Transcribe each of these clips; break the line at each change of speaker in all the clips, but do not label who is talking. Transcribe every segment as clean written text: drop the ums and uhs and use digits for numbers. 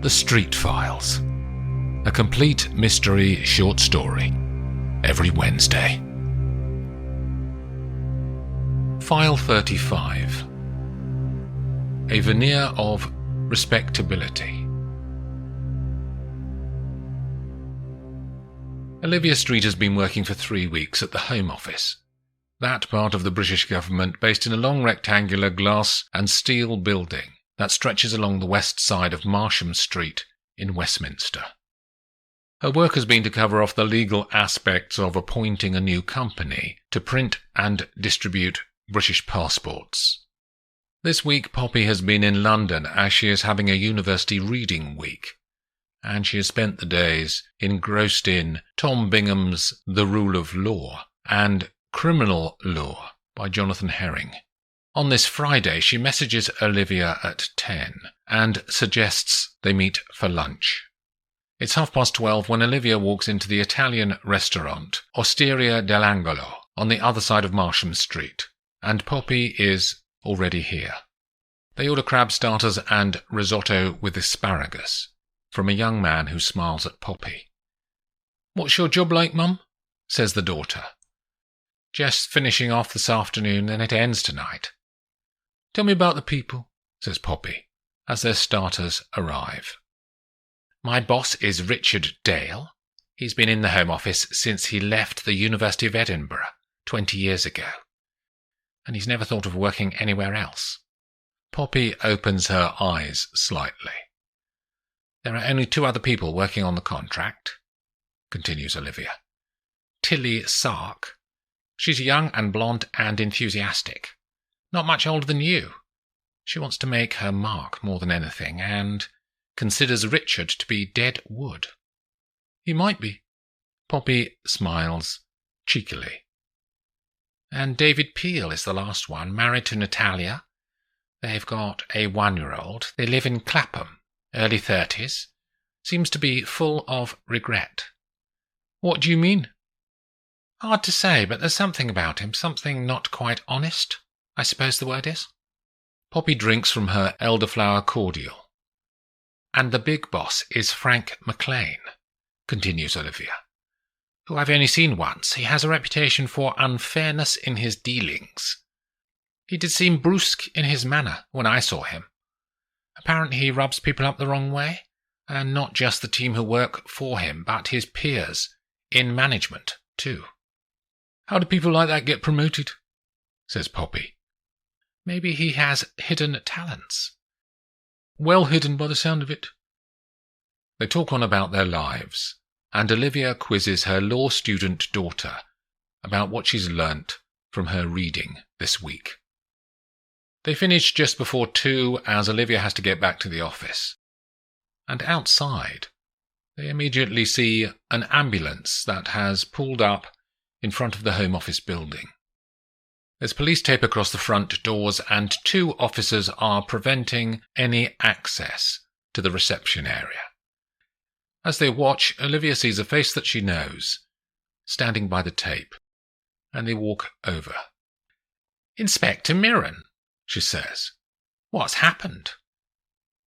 The Street Files, a complete mystery short story, every Wednesday. File 35. A Veneer of Respectability. Olivia Streete has been working for 3 weeks at the Home Office, that part of the British government based in a long rectangular glass and steel building that stretches along the west side of Marsham Street in Westminster. Her work has been to cover off the legal aspects of appointing a new company to print and distribute British passports. This week Poppy has been in London as she is having a university reading week, and she has spent the days engrossed in Tom Bingham's The Rule of Law and Criminal Law by Jonathan Herring. On this Friday, she messages Olivia at 10 and suggests they meet for lunch. It's 12:30 when Olivia walks into the Italian restaurant Osteria dell'Angolo on the other side of Marsham Street, and Poppy is already here. They order crab starters and risotto with asparagus from a young man who smiles at Poppy. "What's your job like, Mum?" says the daughter. "Just finishing off this afternoon, then it ends tonight." "Tell me about the people," says Poppy, as their starters arrive. "My boss is Richard Dale. He's been in the Home Office since he left the University of Edinburgh 20 years ago, and he's never thought of working anywhere else." Poppy opens her eyes slightly. "There are only 2 other people working on the contract," continues Olivia. "Tilly Sark. She's young and blonde and enthusiastic. Not much older than you. She wants to make her mark more than anything, and considers Richard to be dead wood." "He might be." Poppy smiles cheekily. "And David Peel is the last one, married to Natalia. They've got a 1-year-old. They live in Clapham, early 30s. Seems to be full of regret." "What do you mean?" "Hard to say, but there's something about him, something not quite honest, I suppose the word is." Poppy drinks from her elderflower cordial. "And the big boss is Frank McLean," continues Olivia, "who I've only seen once. He has a reputation for unfairness in his dealings. He did seem brusque in his manner when I saw him. Apparently he rubs people up the wrong way, and not just the team who work for him, but his peers in management too." "How do people like that get promoted?" says Poppy. "Maybe he has hidden talents." "Well hidden by the sound of it." They talk on about their lives, and Olivia quizzes her law student daughter about what she's learnt from her reading this week. They finish just before 2 as Olivia has to get back to the office. And outside, they immediately see an ambulance that has pulled up in front of the Home Office building. There's police tape across the front doors, and 2 officers are preventing any access to the reception area. As they watch, Olivia sees a face that she knows, standing by the tape, and they walk over. "Inspector Mirren," she says. "What's happened?"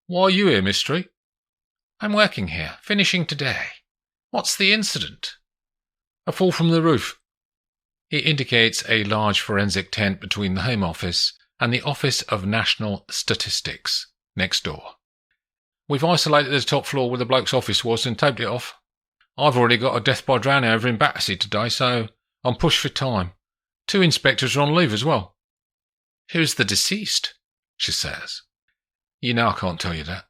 "Why are you here, Miss Streete?" "I'm working here, finishing today. What's the incident?" "A fall from the roof." He indicates a large forensic tent between the Home Office and the Office of National Statistics next door. "We've isolated the top floor where the bloke's office was and taped it off. I've already got a death by drowning over in Battersea today, so I'm pushed for time. 2 inspectors are on leave as well." "Who's the deceased?" she says. "You know I can't tell you that."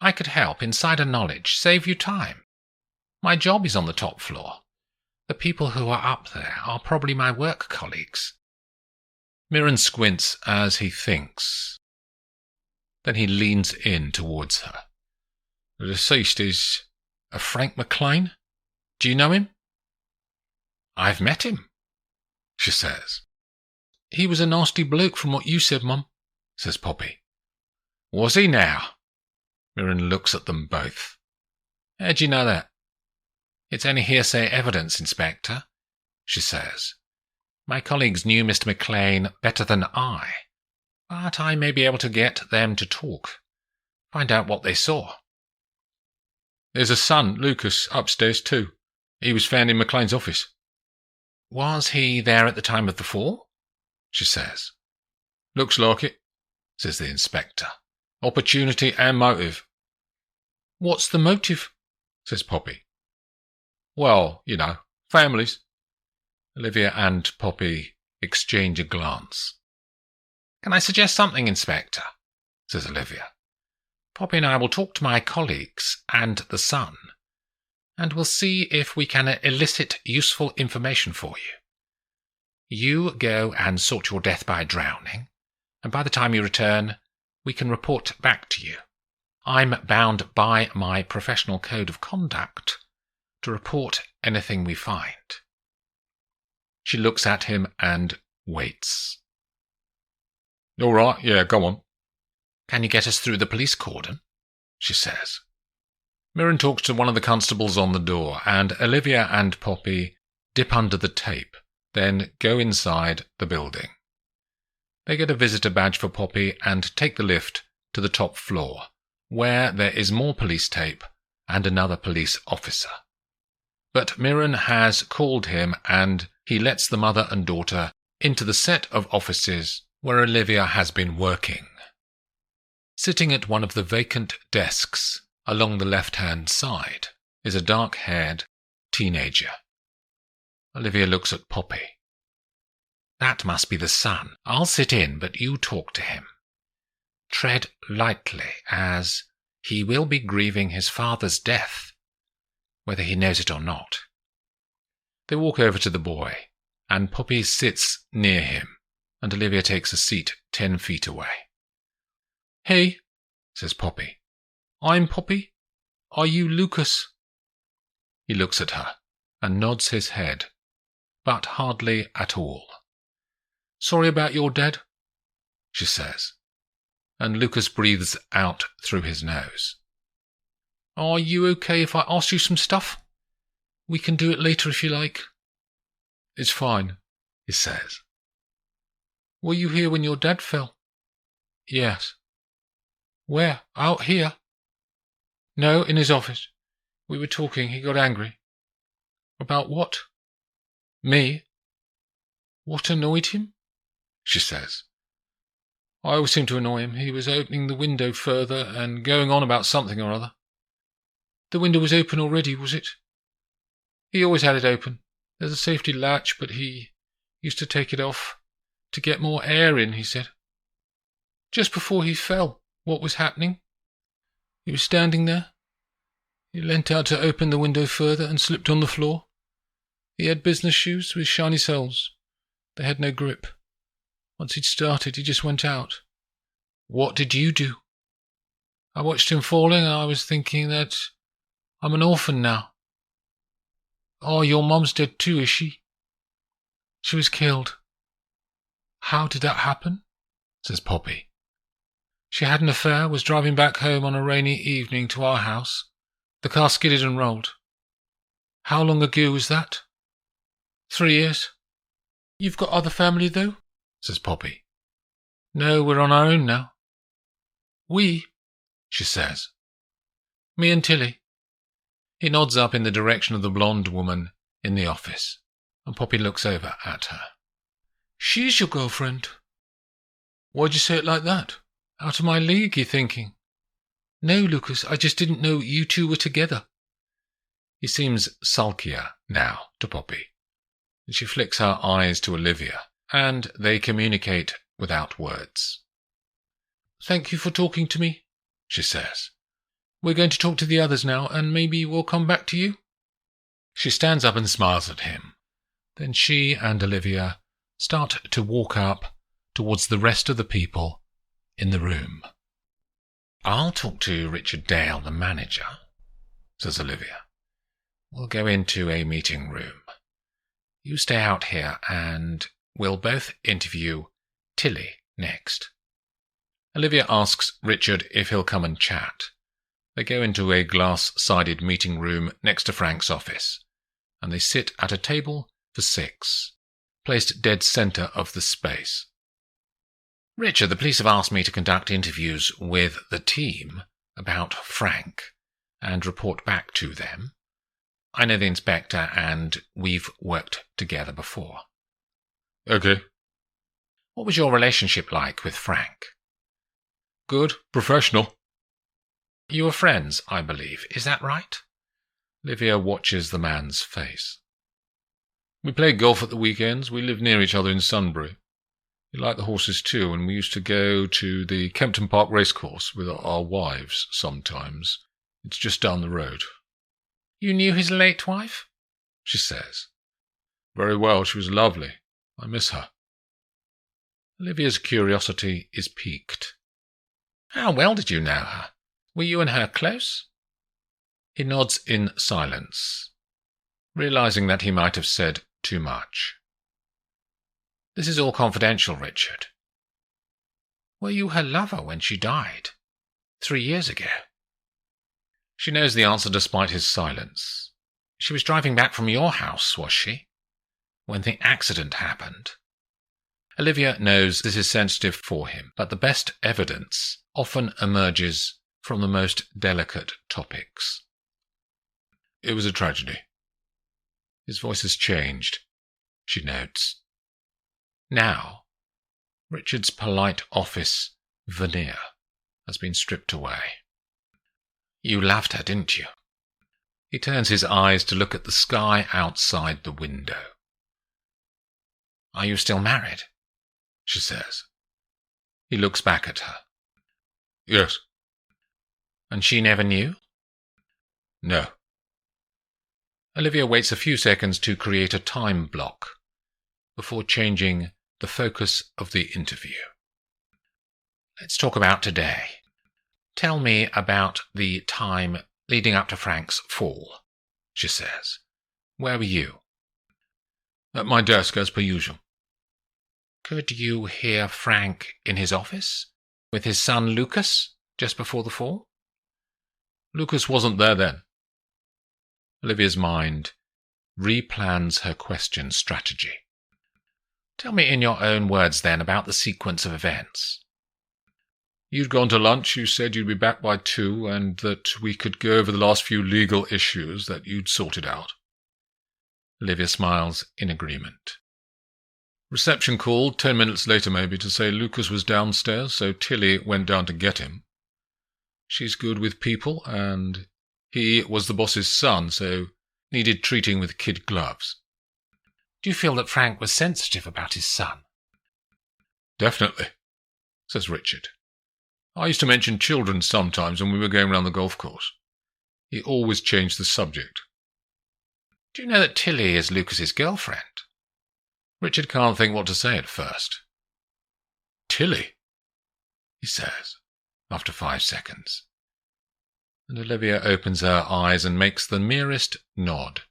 "I could help, insider knowledge, save you time. My job is on the top floor. The people who are up there are probably my work colleagues." Mirren squints as he thinks. Then he leans in towards her. "The deceased is a Frank McLean? Do you know him?" "I've met him," she says. "He was a nasty bloke from what you said, Mum," says Poppy. "Was he now?" Mirren looks at them both. "How do you know that?" "It's only hearsay evidence, Inspector," she says. "My colleagues knew Mr. McLean better than I, but I may be able to get them to talk, find out what they saw." There's a son, Lucas, upstairs too. He was found in McLean's office. Was he there at the time of the fall? She says. Looks like it, says the inspector. Opportunity and motive. What's the motive? Says Poppy. Well, you know, families. Olivia and Poppy exchange a glance. Can I suggest something, Inspector? Says Olivia. Poppy and I will talk to my colleagues and the son, and we'll see if we can elicit useful information for you. You go and sort your death by drowning, and by the time you return, we can report back to you. I'm bound by my professional code of conduct to report anything we find. She looks at him and waits. All right, yeah, go on. Can you get us through the police cordon? She says. Mirren talks to one of the constables on the door, and Olivia and Poppy dip under the tape, then go inside the building. They get a visitor badge for Poppy and take the lift to the top floor, where there is more police tape and another police officer. But Mirren has called him, and he lets the mother and daughter into the set of offices where Olivia has been working. Sitting at one of the vacant desks along the left-hand side is a dark-haired teenager. Olivia looks at Poppy. That must be the son. I'll sit in, but you talk to him. Tread lightly, as he will be grieving his father's death, whether he knows it or not. They walk over to the boy, and Poppy sits near him, and Olivia takes a seat 10 feet away. Hey, says Poppy. I'm Poppy. Are you Lucas? He looks at her and nods his head, but hardly at all. Sorry about your dad, she says, and Lucas breathes out through his nose. Are you okay if I ask you some stuff? We can do it later if you like. It's fine, he says. Were you here when your dad fell? Yes. Where? Out here? No, in his office. We were talking. He got angry. About what? Me. What annoyed him? She says. I always seem to annoy him. He was opening the window further and going on about something or other. The window was open already, was it? He always had it open. There's a safety latch, but he used to take it off to get more air in, he said. Just before he fell, what was happening? He was standing there. He leant out to open the window further and slipped on the floor. He had business shoes with shiny soles. They had no grip. Once he'd started, he just went out. What did you do? I watched him falling, and I was thinking that I'm an orphan now. Oh, your mum's dead too, is she? She was killed. How did that happen? Says Poppy. She had an affair, was driving back home on a rainy evening to our house. The car skidded and rolled. How long ago was that? 3 years. You've got other family, though? Says Poppy. No, we're on our own now. We? She says. Me and Tilly. He nods up in the direction of the blonde woman in the office, and Poppy looks over at her. She's your girlfriend. Why'd you say it like that? Out of my league, you thinking? No, Lucas, I just didn't know you two were together. He seems sulkier now to Poppy, and she flicks her eyes to Olivia, and they communicate without words. Thank you for talking to me, she says. We're going to talk to the others now, and maybe we'll come back to you. She stands up and smiles at him. Then she and Olivia start to walk up towards the rest of the people in the room. I'll talk to Richard Dale, the manager, says Olivia. We'll go into a meeting room. You stay out here, and we'll both interview Tilly next. Olivia asks Richard if he'll come and chat. They go into a glass-sided meeting room next to Frank's office, and they sit at a table for 6, placed dead centre of the space. Richard, the police have asked me to conduct interviews with the team about Frank. and report back to them. I know the inspector and we've worked together before.
Okay.
What was your relationship like with Frank?
Good. Professional.
You were friends, I believe. Is that right?
Olivia watches the man's face. We played golf at the weekends. We lived near each other in Sunbury. He liked the horses too, and we used to go to the Kempton Park racecourse with our wives sometimes. It's just down the road.
You knew his late wife? She says.
Very well. She was lovely. I miss her.
Olivia's curiosity is piqued. How well did you know her? Were you and her close? He nods in silence, realizing that he might have said too much. This is all confidential, Richard. Were you her lover when she died? 3 years ago? She knows the answer despite his silence. She was driving back from your house, was she? When the accident happened? Olivia knows this is sensitive for him, but the best evidence often emerges from the most delicate topics.
It was a tragedy.
His voice has changed, she notes. Now, Richard's polite office veneer has been stripped away. You loved her, didn't you? He turns his eyes to look at the sky outside the window. Are you still married? She says. He looks back at her.
Yes.
And she never knew?
No.
Olivia waits a few seconds to create a time block before changing the focus of the interview. Let's talk about today. Tell me about the time leading up to Frank's fall, she says. Where were you?
At my desk, as per usual.
Could you hear Frank in his office with his son Lucas just before the fall?
Lucas wasn't there then.
Olivia's mind replans her question strategy. Tell me in your own words then about the sequence of events.
You'd gone to lunch, you said you'd be back by 2, and that we could go over the last few legal issues that you'd sorted out.
Olivia smiles in agreement.
Reception called 10 minutes later maybe to say Lucas was downstairs, so Tilly went down to get him. She's good with people, and he was the boss's son, so needed treating with kid gloves.
Do you feel that Frank was sensitive about his son?
Definitely, says Richard. I used to mention children sometimes when we were going round the golf course. He always changed the subject.
Do you know that Tilly is Lucas's girlfriend? Richard can't think what to say at first.
Tilly,
he says, after 5 seconds. And Olivia opens her eyes and makes the merest nod.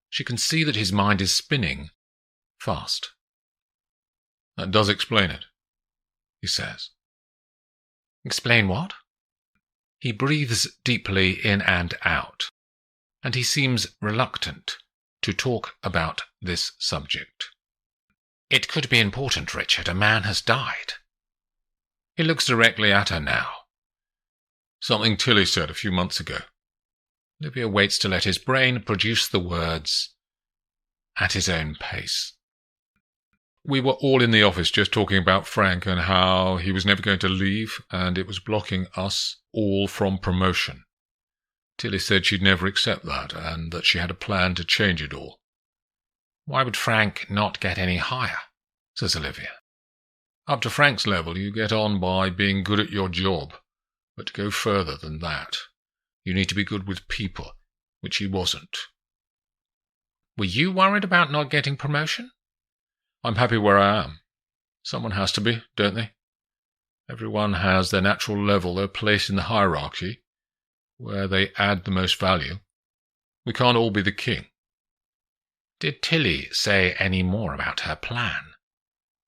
She can see that his mind is spinning fast.
That does explain it, he says.
Explain what? He breathes deeply in and out, and he seems reluctant to talk about this subject. It could be important, Richard. A man has died. He looks directly at her now.
Something Tilly said a few months ago.
Olivia waits to let his brain produce the words at his own pace.
We were all in the office just talking about Frank and how he was never going to leave, and it was blocking us all from promotion. Tilly said she'd never accept that, and that she had a plan to change it all.
Why would Frank not get any higher? Says Olivia.
Up to Frank's level, you get on by being good at your job. But to go further than that, you need to be good with people, which he wasn't.
Were you worried about not getting promotion?
I'm happy where I am. Someone has to be, don't they? Everyone has their natural level, their place in the hierarchy, where they add the most value. We can't all be the king.
Did Tilly say any more about her plan?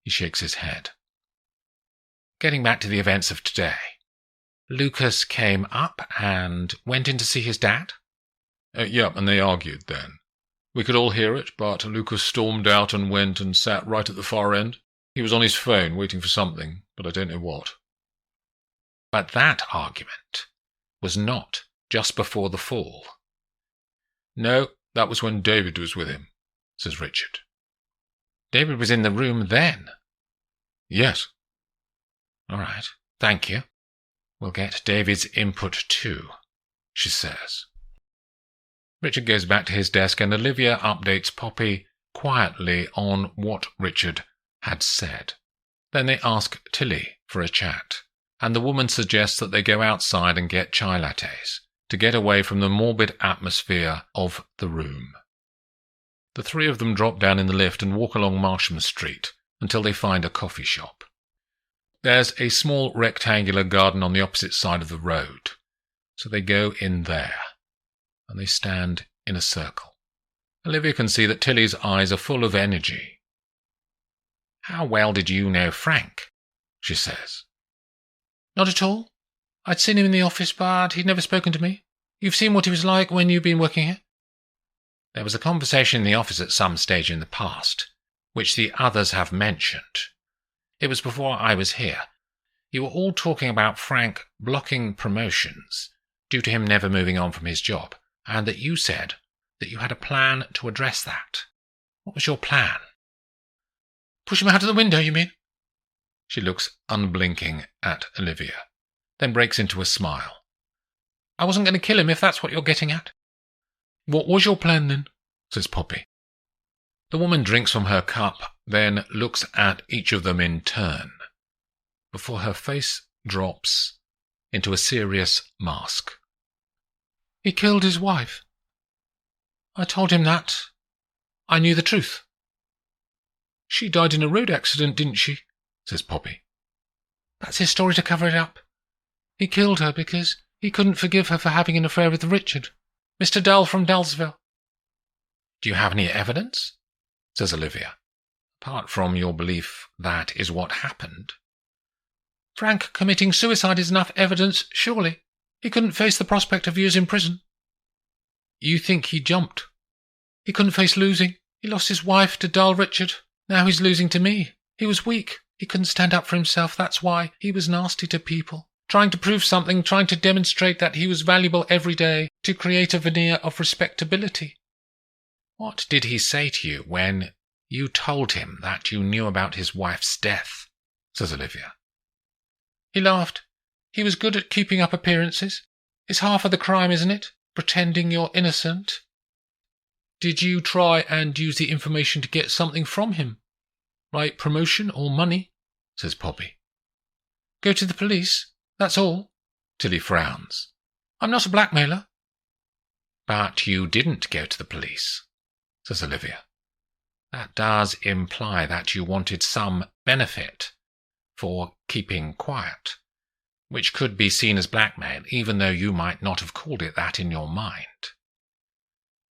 He shakes his head. Getting back to the events of today, Lucas came up and went in to see his dad?
Yeah, and they argued then. We could all hear it, but Lucas stormed out and went and sat right at the far end. He was on his phone waiting for something, but I don't know what.
But that argument was not just before the fall?
No, that was when David was with him, says Richard.
David was in the room then?
Yes.
All right, thank you. We'll get David's input too, she says. Richard goes back to his desk and Olivia updates Poppy quietly on what Richard had said. Then they ask Tilly for a chat, and the woman suggests that they go outside and get chai lattes to get away from the morbid atmosphere of the room. The three of them drop down in the lift and walk along Marsham Street until they find a coffee shop. There's a small rectangular garden on the opposite side of the road, so they go in there, and they stand in a circle. Olivia can see that Tilly's eyes are full of energy. "How well did you know Frank?" she says. "Not at all. I'd seen him in the office, but he'd never spoken to me. You've seen what he was like when you've been working here?" "There was a conversation in the office at some stage in the past, which the others have mentioned. It was before I was here. You were all talking about Frank blocking promotions due to him never moving on from his job, and that you said that you had a plan to address that. What was your plan?" "Push him out of the window, you mean?" She looks unblinking at Olivia, then breaks into a smile. "I wasn't going to kill him, if that's what you're getting at." "What was your plan, then?" says Poppy. The woman drinks from her cup, then looks at each of them in turn, before her face drops into a serious mask. "He killed his wife. I told him that. I knew the truth." "She died in a road accident, didn't she?" says Poppy. "That's his story to cover it up. He killed her because he couldn't forgive her for having an affair with Richard, Mr. Dull from Dullsville." "Do you have any evidence?" says Olivia, "apart from your belief that is what happened?" "Frank committing suicide is enough evidence, surely. He couldn't face the prospect of years in prison." "You think he jumped?" "He couldn't face losing. He lost his wife to Dull Richard. Now he's losing to me. He was weak. He couldn't stand up for himself. That's why he was nasty to people. Trying to prove something, trying to demonstrate that he was valuable every day, to create a veneer of respectability." "What did he say to you when you told him that you knew about his wife's death?" says Olivia. "He laughed. He was good at keeping up appearances. It's half of the crime, isn't it? Pretending you're innocent." "Did you try and use the information to get something from him? Like promotion or money?" says Poppy. "Go to the police, that's all." Tilly frowns. "I'm not a blackmailer." "But you didn't go to the police," says Olivia. "That does imply that you wanted some benefit for keeping quiet, which could be seen as blackmail, even though you might not have called it that in your mind."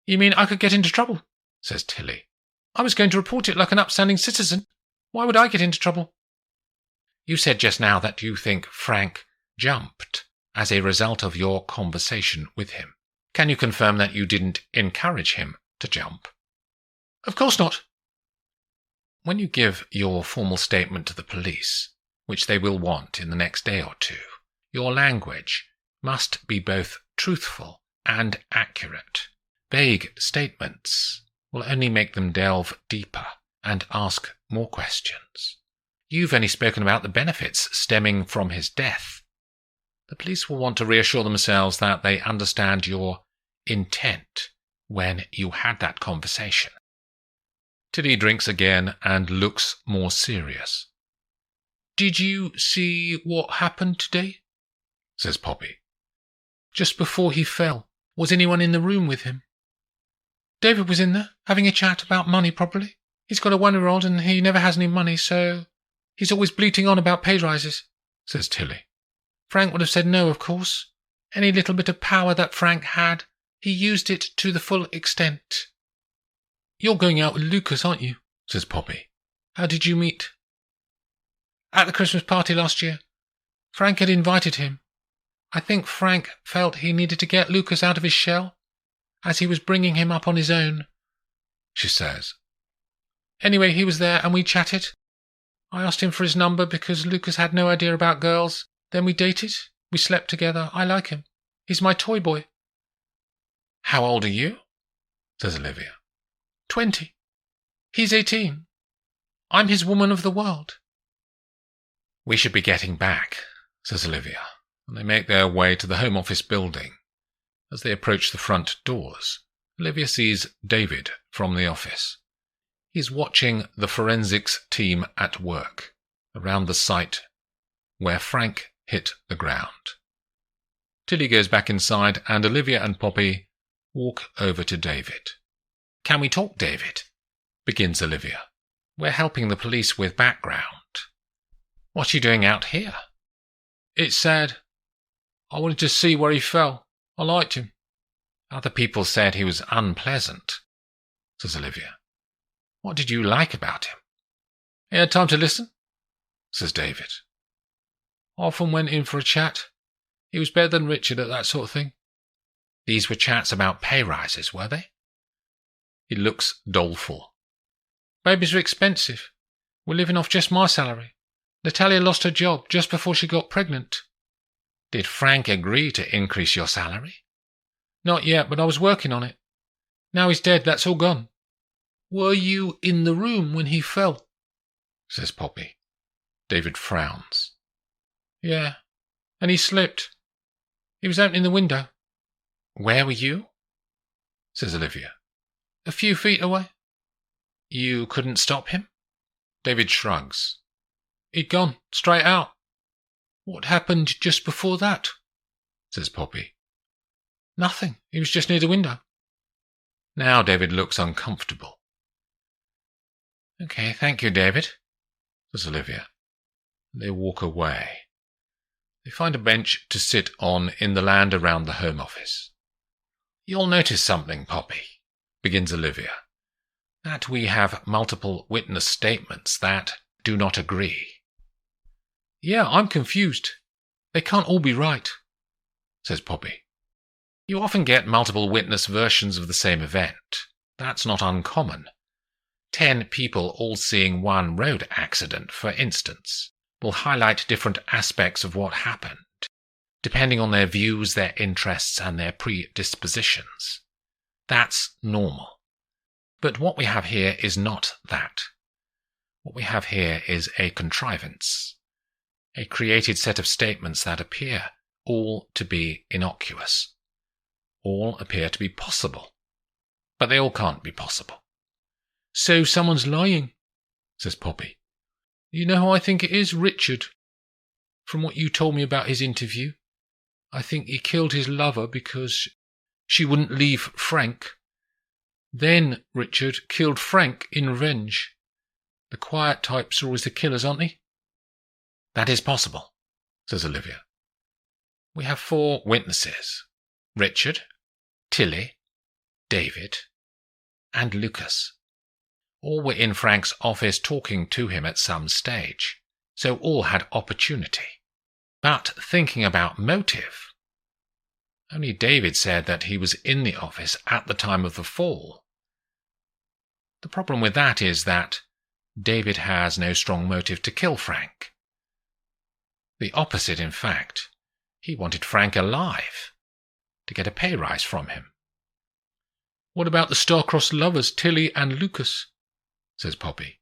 "You mean I could get into trouble?" says Tilly. "I was going to report it like an upstanding citizen. Why would I get into trouble?" "You said just now that you think Frank jumped as a result of your conversation with him. Can you confirm that you didn't encourage him to jump?" "Of course not." "When you give your formal statement to the police, which they will want in the next day or two, your language must be both truthful and accurate. Vague statements will only make them delve deeper and ask more questions. You've only spoken about the benefits stemming from his death. The police will want to reassure themselves that they understand your intent when you had that conversation." Tilly drinks again and looks more serious. "Did you see what happened today?" says Poppy. "Just before he fell, was anyone in the room with him?" "David was in there, having a chat about money probably. He's got a 1-year-old and he never has any money, so he's always bleating on about pay rises," says Tilly. "Frank would have said no, of course. Any little bit of power that Frank had, he used it to the full extent." "You're going out with Lucas, aren't you?" says Poppy. "How did you meet?" "At the Christmas party last year. Frank had invited him. I think Frank felt he needed to get Lucas out of his shell, as he was bringing him up on his own," she says. "Anyway, he was there and we chatted. I asked him for his number because Lucas had no idea about girls. Then we dated. We slept together. I like him. He's my toy boy." "How old are you?" says Olivia. 20. He's 18. I'm his woman of the world." "We should be getting back," says Olivia, and they make their way to the Home Office building. As they approach the front doors, Olivia sees David from the office. He's watching the forensics team at work around the site where Frank hit the ground. Tilly goes back inside, and Olivia and Poppy walk over to David. "Can we talk, David?" begins Olivia. "We're helping the police with background." "What are you doing out here?" "It's sad. I wanted to see where he fell. I liked him." "Other people said he was unpleasant," says Olivia. "What did you like about him?" "He had time to listen," says David. "I often went in for a chat. He was better than Richard at that sort of thing." "These were chats about pay rises, were they?" He looks doleful. "Babies are expensive. We're living off just my salary. Natalia lost her job just before she got pregnant." "Did Frank agree to increase your salary?" "Not yet, but I was working on it. Now he's dead, that's all gone." "Were you in the room when he fell?" says Poppy. David frowns. "Yeah, and he slipped. He was opening the window." "Where were you?" says Olivia. "A few feet away." "You couldn't stop him?" David shrugs. "He'd gone straight out." "What happened just before that?" says Poppy. "Nothing. He was just near the window." Now David looks uncomfortable. "Okay, thank you, David," says Olivia. They walk away. They find a bench to sit on in the land around the Home Office. "You'll notice something, Poppy," begins Olivia, "that we have multiple witness statements that do not agree." "Yeah, I'm confused. They can't all be right," says Poppy. "You often get multiple witness versions of the same event. That's not uncommon. 10 people all seeing one road accident, for instance, will highlight different aspects of what happened, depending on their views, their interests, and their predispositions. That's normal. But what we have here is not that. What we have here is a contrivance, a created set of statements that appear all to be innocuous. All appear to be possible, but they all can't be possible." "So someone's lying," says Poppy. "You know who I think it is? Richard. From what you told me about his interview, I think he killed his lover because she wouldn't leave Frank. Then Richard killed Frank in revenge. The quiet types are always the killers, aren't they?" "That is possible," says Olivia. "We have 4 witnesses: Richard, Tilly, David, and Lucas. All were in Frank's office talking to him at some stage, so all had opportunity. But thinking about motive, only David said that he was in the office at the time of the fall. The problem with that is that David has no strong motive to kill Frank. The opposite, in fact. He wanted Frank alive, to get a pay rise from him." "What about the star-crossed lovers, Tilly and Lucas?" says Poppy.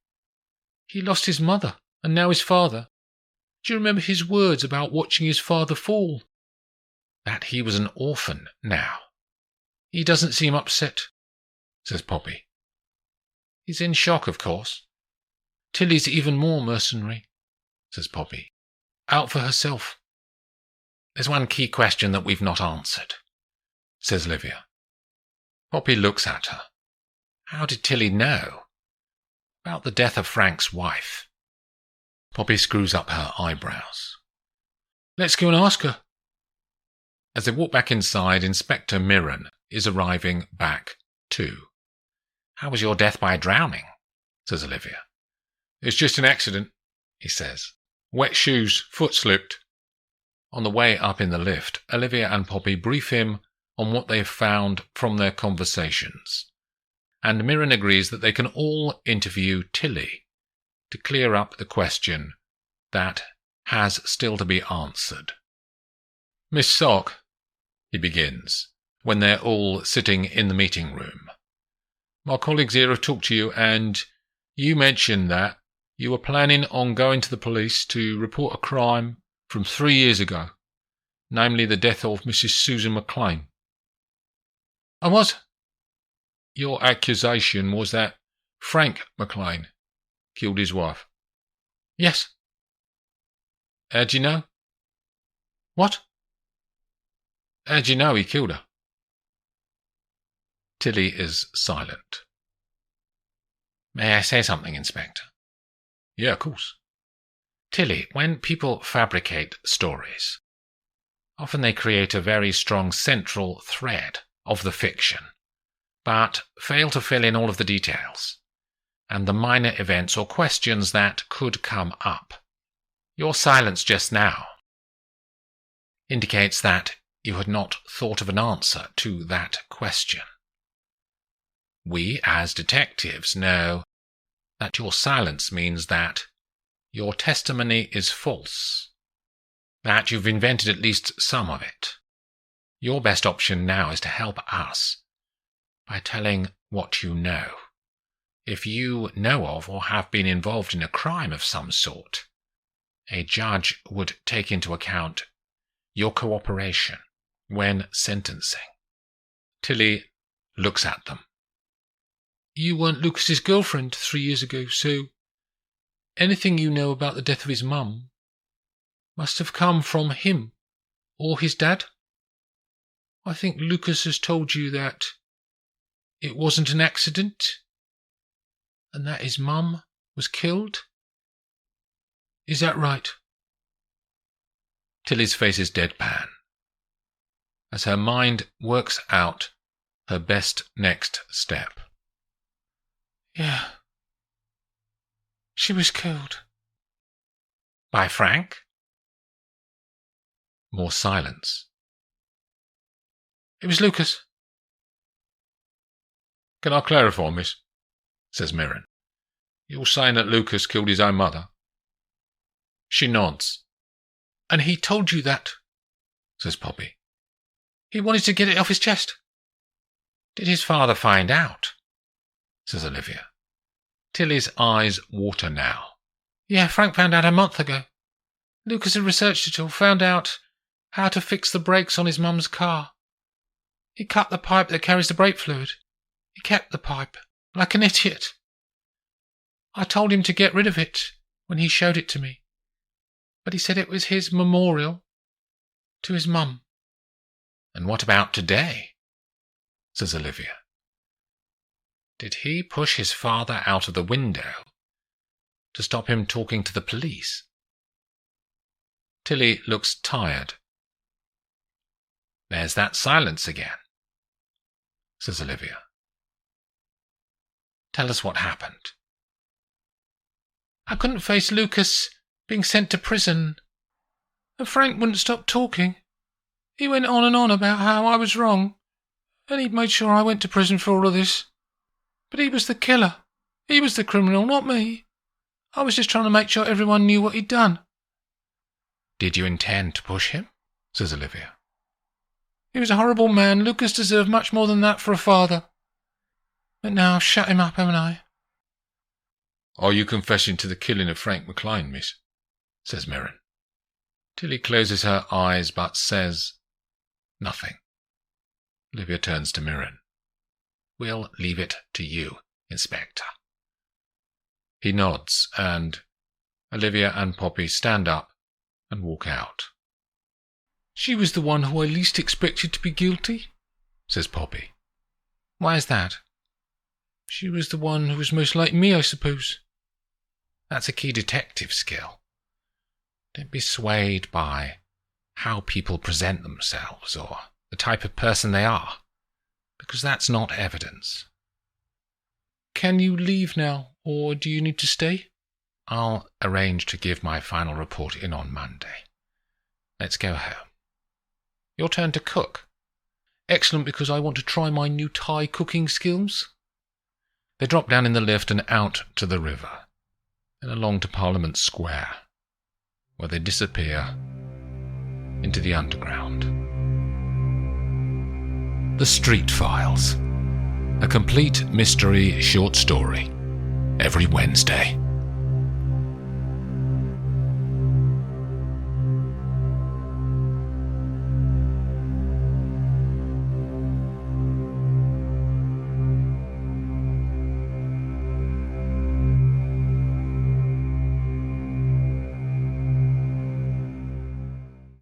"He lost his mother, and now his father. Do you remember his words about watching his father fall?" "That he was an orphan now." "He doesn't seem upset," says Poppy. "He's in shock, of course. Tilly's even more mercenary," says Poppy. "Out for herself." "There's one key question that we've not answered," says Olivia. Poppy looks at her. How did Tilly know about the death of Frank's wife? Poppy screws up her eyebrows. "Let's go and ask her." As they walk back inside, Inspector Mirren is arriving back too. "How was your death by drowning?" says Olivia. "It's just an accident," he says. "Wet shoes, foot slipped." On the way up in the lift, Olivia and Poppy brief him on what they've found from their conversations, and Mirren agrees that they can all interview Tilly to clear up the question that has still to be answered. "Miss Sark, he begins, when they're all sitting in the meeting room. My colleagues here have talked to you, and you mentioned that you were planning on going to the police to report a crime from 3 years ago, namely the death of Mrs. Susan McLean.
I was.
Your accusation was that Frank McLean killed his wife.
Yes.
How'd you know?
What?
How'd you know he killed her? Tilly is silent.
May I say something, Inspector?
Yeah, of course.
Tilly, when people fabricate stories, often they create a very strong central thread of the fiction, but fail to fill in all of the details and the minor events or questions that could come up. Your silence just now indicates that you had not thought of an answer to that question. We, as detectives, know that your silence means that your testimony is false, that you've invented at least some of it. Your best option now is to help us by telling what you know. If you know of or have been involved in a crime of some sort, a judge would take into account your cooperation when sentencing.
Tilly looks at them.
You weren't Lucas's girlfriend 3 years ago, so anything you know about the death of his mum must have come from him or his dad. I think Lucas has told you that it wasn't an accident and that his mum was killed. Is that right?
Tilly's face is deadpan as her mind works out her best next step.
Yeah. She was killed.
By Frank? More silence.
It was Lucas.
Can I clarify, miss? Says Mirren. You're saying that Lucas killed his own mother? She nods.
And he told you that?
Says Poppy.
He wanted to get it off his chest.
Did his father find out? Says Olivia. Tilly's eyes water now.
Yeah, Frank found out a month ago. Lucas had researched it all, found out how to fix the brakes on his mum's car. He cut the pipe that carries the brake fluid. He kept the pipe, like an idiot. I told him to get rid of it when he showed it to me, but he said it was his memorial to his mum.
And what about today? Says Olivia. Did he push his father out of the window to stop him talking to the police? Tilly looks tired. There's that silence again, says Olivia. Tell us what happened.
I couldn't face Lucas being sent to prison, and Frank wouldn't stop talking. He went on and on about how I was wrong, and he'd made sure I went to prison for all of this. But he was the killer. He was the criminal, not me. I was just trying to make sure everyone knew what he'd done.
Did you intend to push him? Says Olivia.
He was a horrible man. Lucas deserved much more than that for a father. But now I've shut him up, haven't I?
Are you confessing to the killing of Frank McLean, miss? Says Mirren. Tilly closes her eyes but says nothing. Olivia turns to Mirren. We'll leave it to you, Inspector. He nods, and Olivia and Poppy stand up and walk out.
She was the one who I least expected to be guilty, says Poppy.
Why is that?
She was the one who was most like me, I suppose.
That's a key detective skill. Don't be swayed by how people present themselves or the type of person they are, because that's not evidence.
Can you leave now, or do you need to stay?
I'll arrange to give my final report in on Monday. Let's go home. Your turn to cook.
Excellent, because I want to try my new Thai cooking skills.
They drop down in the lift and out to the river, then along to Parliament Square, where they disappear into the underground. The Streete Files. A complete mystery short story. Every Wednesday.